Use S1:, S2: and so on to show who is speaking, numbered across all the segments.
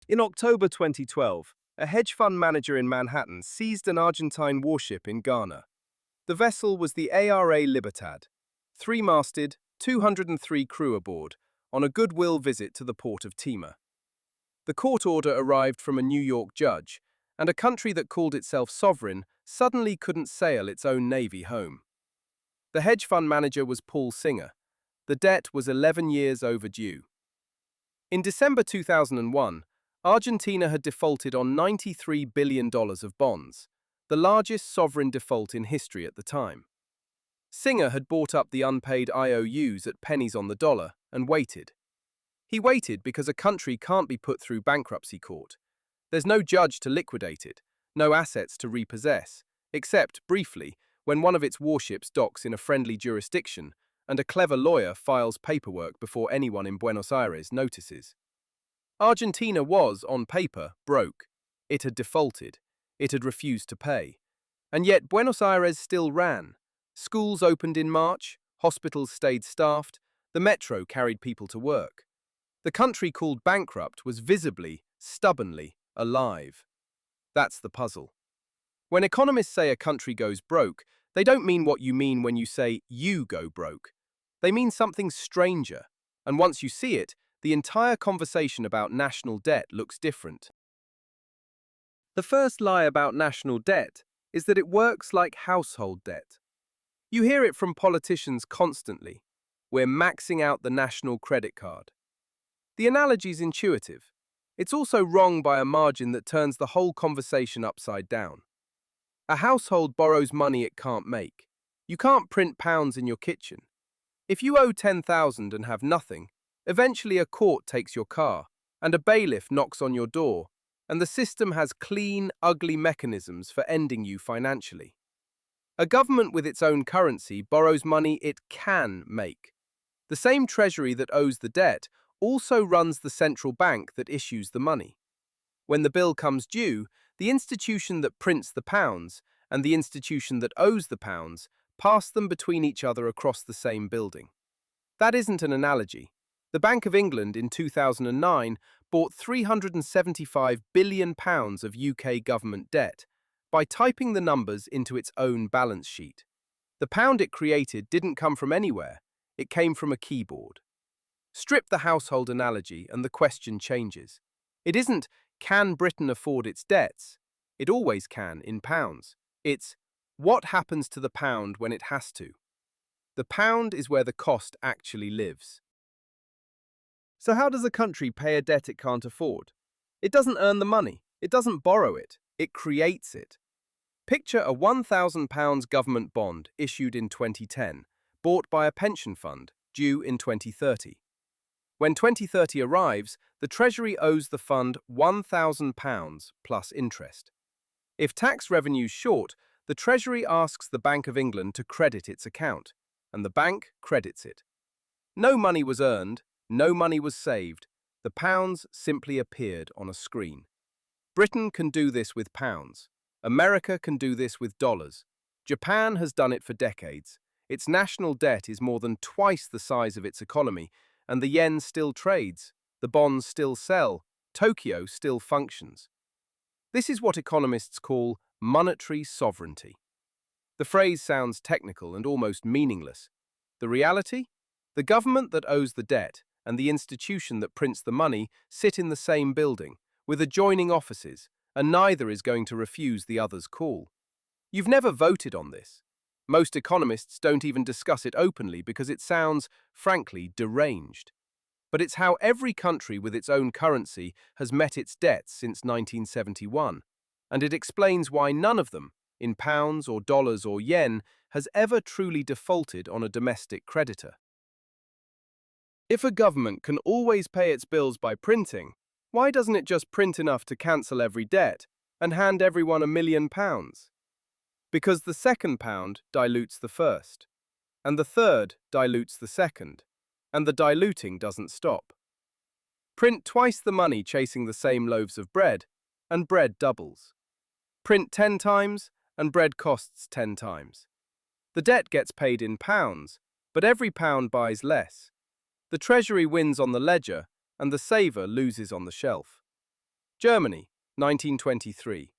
S1: In October 2012, a hedge fund manager in Manhattan seized an Argentine warship in Ghana. The vessel was the ARA Libertad, three-masted, 203 crew aboard, on a goodwill visit to the port of Tema. The court order arrived from a New York judge, and a country that called itself sovereign suddenly couldn't sail its own navy home. The hedge fund manager was Paul Singer. The debt was 11 years overdue. In December 2001, Argentina had defaulted on $93 billion of bonds, the largest sovereign default in history at the time. Singer had bought up the unpaid IOUs at pennies on the dollar and waited. He waited because a country can't be put through bankruptcy court. There's no judge to liquidate it, no assets to repossess, except, briefly, when one of its warships docks in a friendly jurisdiction and a clever lawyer files paperwork before anyone in Buenos Aires notices. Argentina was, on paper, broke. It had defaulted. It had refused to pay. And yet Buenos Aires still ran. Schools opened in March, hospitals stayed staffed, the metro carried people to work. The country called bankrupt was visibly, stubbornly, alive. That's the puzzle. When economists say a country goes broke, they don't mean what you mean when you say you go broke. They mean something stranger, and once you see it, the entire conversation about national debt looks different. The first lie about national debt is that it works like household debt. You hear it from politicians constantly. We're maxing out the national credit card. The analogy's intuitive. It's also wrong by a margin that turns the whole conversation upside down. A household borrows money it can't make. You can't print pounds in your kitchen. If you owe 10,000 and have nothing, eventually a court takes your car, and a bailiff knocks on your door, and the system has clean, ugly mechanisms for ending you financially. A government with its own currency borrows money it can make. The same treasury that owes the debt also runs the central bank that issues the money. When the bill comes due, the institution that prints the pounds and the institution that owes the pounds pass them between each other across the same building. That isn't an analogy. The Bank of England in 2009 bought £375 billion of UK government debt by typing the numbers into its own balance sheet. The pound it created didn't come from anywhere, it came from a keyboard. Strip the household analogy and the question changes. It isn't, can Britain afford its debts? It always can, in pounds. It's, what happens to the pound when it has to? The pound is where the cost actually lives. So how does a country pay a debt it can't afford? It doesn't earn the money. It doesn't borrow it. It creates it. Picture a £1,000 government bond issued in 2010, bought by a pension fund, due in 2030. When 2030 arrives, the Treasury owes the fund £1,000 plus interest. If tax revenue's short, the Treasury asks the Bank of England to credit its account, and the bank credits it. No money was earned, no money was saved. The pounds simply appeared on a screen. Britain can do this with pounds. America can do this with dollars. Japan has done it for decades. Its national debt is more than twice the size of its economy, and the yen still trades, the bonds still sell, Tokyo still functions. This is what economists call monetary sovereignty. The phrase sounds technical and almost meaningless. The reality? The government that owes the debt and the institution that prints the money sit in the same building, with adjoining offices, and neither is going to refuse the other's call. You've never voted on this. Most economists don't even discuss it openly because it sounds, frankly, deranged. But it's how every country with its own currency has met its debts since 1971, and it explains why none of them, in pounds or dollars or yen, has ever truly defaulted on a domestic creditor. If a government can always pay its bills by printing, why doesn't it just print enough to cancel every debt and hand everyone £1 million? Because the second pound dilutes the first, and the third dilutes the second, and the diluting doesn't stop. Print twice the money chasing the same loaves of bread, and bread doubles. Print 10 times, and bread costs 10 times. The debt gets paid in pounds, but every pound buys less. The Treasury wins on the ledger, and the saver loses on the shelf. Germany, 1923.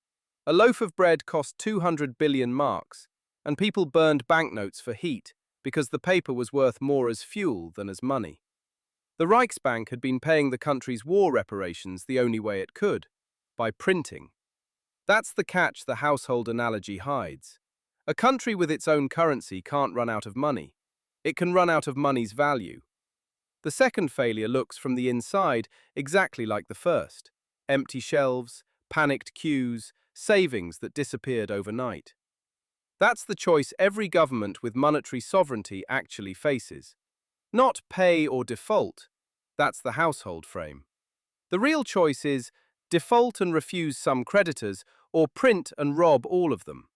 S1: A loaf of bread cost 200 billion marks, and people burned banknotes for heat because the paper was worth more as fuel than as money. The Reichsbank had been paying the country's war reparations the only way it could, by printing. That's the catch the household analogy hides. A country with its own currency can't run out of money. It can run out of money's value. The second failure looks from the inside exactly like the first. Empty shelves, panicked queues, savings that disappeared overnight. That's the choice every government with monetary sovereignty actually faces. Not pay or default. That's the household frame. The real choice is default and refuse some creditors, or print and rob all of them.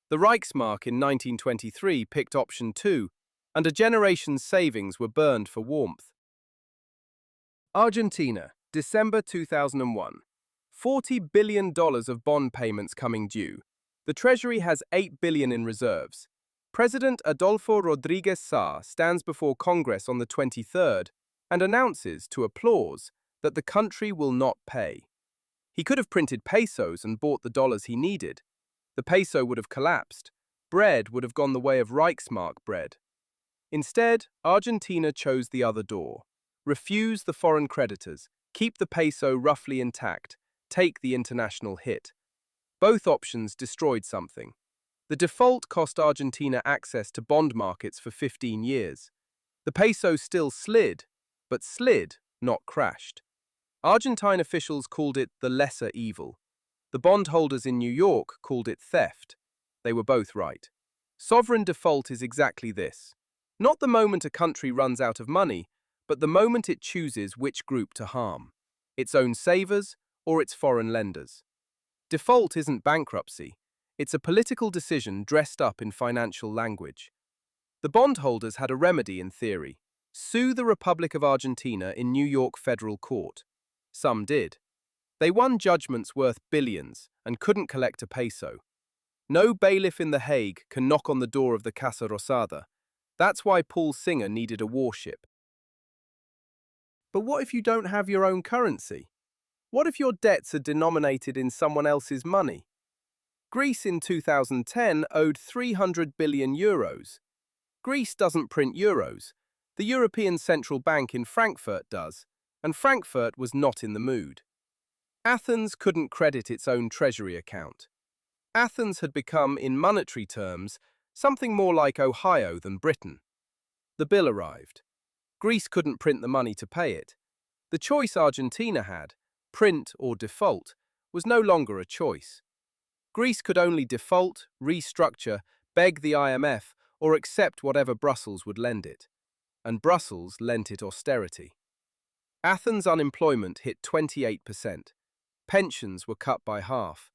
S1: The Reichsmark in 1923 picked option 2, and a generation's savings were burned for warmth. Argentina, December 2001. $40 billion of bond payments coming due. The Treasury has $8 billion in reserves. President Adolfo Rodriguez Sá stands before Congress on the 23rd and announces, to applause, that the country will not pay. He could have printed pesos and bought the dollars he needed. The peso would have collapsed. Bread would have gone the way of Reichsmark bread. Instead, Argentina chose the other door. Refuse the foreign creditors, keep the peso roughly intact, take the international hit. Both options destroyed something. The default cost Argentina access to bond markets for 15 years. The peso still slid, but slid, not crashed. Argentine officials called it the lesser evil. The bondholders in New York called it theft. They were both right. Sovereign default is exactly this. Not the moment a country runs out of money, but the moment it chooses which group to harm. Its own savers or its foreign lenders. Default isn't bankruptcy. It's a political decision dressed up in financial language. The bondholders had a remedy in theory. Sue the Republic of Argentina in New York federal court. Some did. They won judgments worth billions and couldn't collect a peso. No bailiff in The Hague can knock on the door of the Casa Rosada. That's why Paul Singer needed a warship. But what if you don't have your own currency? What if your debts are denominated in someone else's money? Greece in 2010 owed 300 billion euros. Greece doesn't print euros. The European Central Bank in Frankfurt does, and Frankfurt was not in the mood. Athens couldn't credit its own treasury account. Athens had become, in monetary terms, something more like Ohio than Britain. The bill arrived. Greece couldn't print the money to pay it. The choice Argentina had, print or default, was no longer a choice. Greece could only default, restructure, beg the IMF, or accept whatever Brussels would lend it. And Brussels lent it austerity. Athens' unemployment hit 28%. Pensions were cut by half.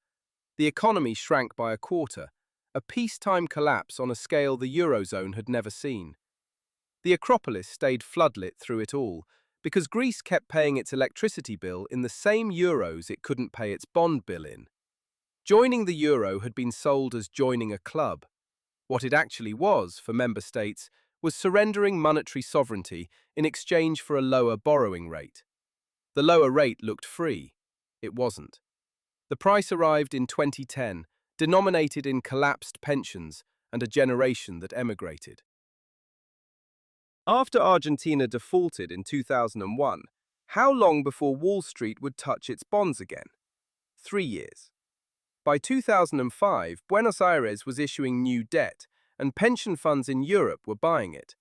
S1: The economy shrank by a quarter, a peacetime collapse on a scale the Eurozone had never seen. The Acropolis stayed floodlit through it all, because Greece kept paying its electricity bill in the same euros it couldn't pay its bond bill in. Joining the euro had been sold as joining a club. What it actually was, for member states, was surrendering monetary sovereignty in exchange for a lower borrowing rate. The lower rate looked free. It wasn't. The price arrived in 2010, denominated in collapsed pensions and a generation that emigrated. After Argentina defaulted in 2001, how long before Wall Street would touch its bonds again? 3 years. By 2005, Buenos Aires was issuing new debt, and pension funds in Europe were buying it.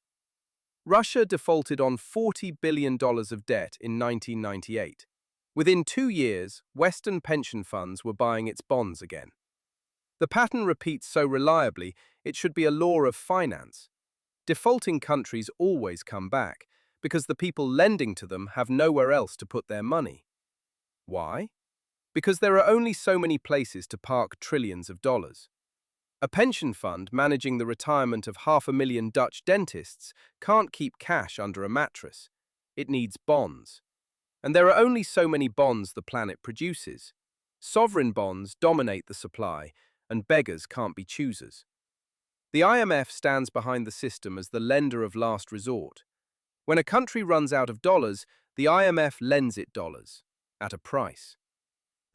S1: Russia defaulted on $40 billion of debt in 1998. Within 2 years, Western pension funds were buying its bonds again. The pattern repeats so reliably, it should be a law of finance. Defaulting countries always come back, because the people lending to them have nowhere else to put their money. Why? Because there are only so many places to park trillions of dollars. A pension fund managing the retirement of 500,000 Dutch dentists can't keep cash under a mattress. It needs bonds. And there are only so many bonds the planet produces. Sovereign bonds dominate the supply, and beggars can't be choosers. The IMF stands behind the system as the lender of last resort. When a country runs out of dollars, the IMF lends it dollars, at a price.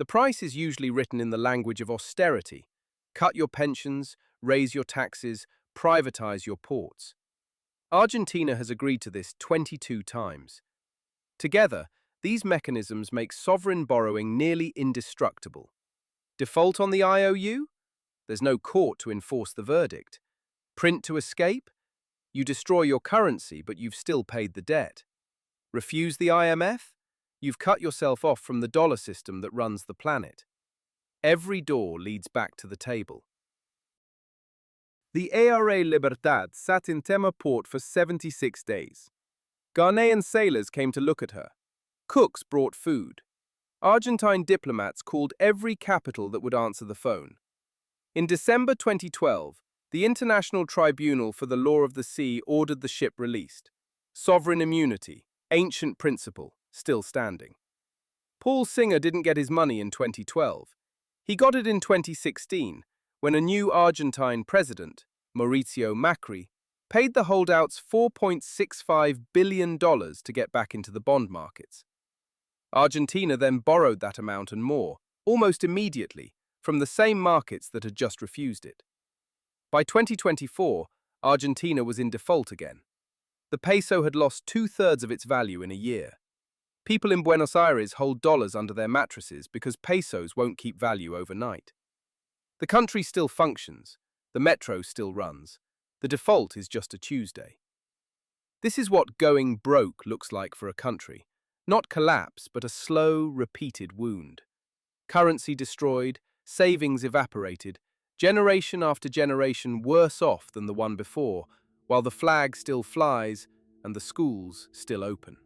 S1: The price is usually written in the language of austerity. Cut your pensions, raise your taxes, privatize your ports. Argentina has agreed to this 22 times. Together, these mechanisms make sovereign borrowing nearly indestructible. Default on the IOU? There's no court to enforce the verdict. Print to escape? You destroy your currency, but you've still paid the debt. Refuse the IMF? You've cut yourself off from the dollar system that runs the planet. Every door leads back to the table. The ARA Libertad sat in Tema port for 76 days. Ghanaian sailors came to look at her. Cooks brought food. Argentine diplomats called every capital that would answer the phone. In December 2012, the International Tribunal for the Law of the Sea ordered the ship released. Sovereign immunity, ancient principle, still standing. Paul Singer didn't get his money in 2012. He got it in 2016, when a new Argentine president, Mauricio Macri, paid the holdouts $4.65 billion to get back into the bond markets. Argentina then borrowed that amount and more, almost immediately, from the same markets that had just refused it. By 2024, Argentina was in default again. The peso had lost 2/3 of its value in a year. People in Buenos Aires hold dollars under their mattresses because pesos won't keep value overnight. The country still functions, the metro still runs, the default is just a Tuesday. This is what going broke looks like for a country. Not collapse, but a slow, repeated wound. Currency destroyed, savings evaporated, generation after generation worse off than the one before, while the flag still flies and the schools still open.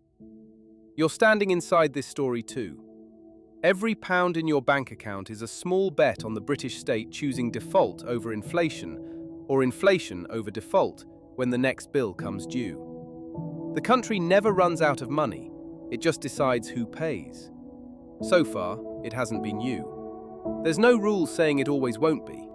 S1: You're standing inside this story too. Every pound in your bank account is a small bet on the British state choosing default over inflation, or inflation over default when the next bill comes due. The country never runs out of money, it just decides who pays. So far, it hasn't been you. There's no rule saying it always won't be.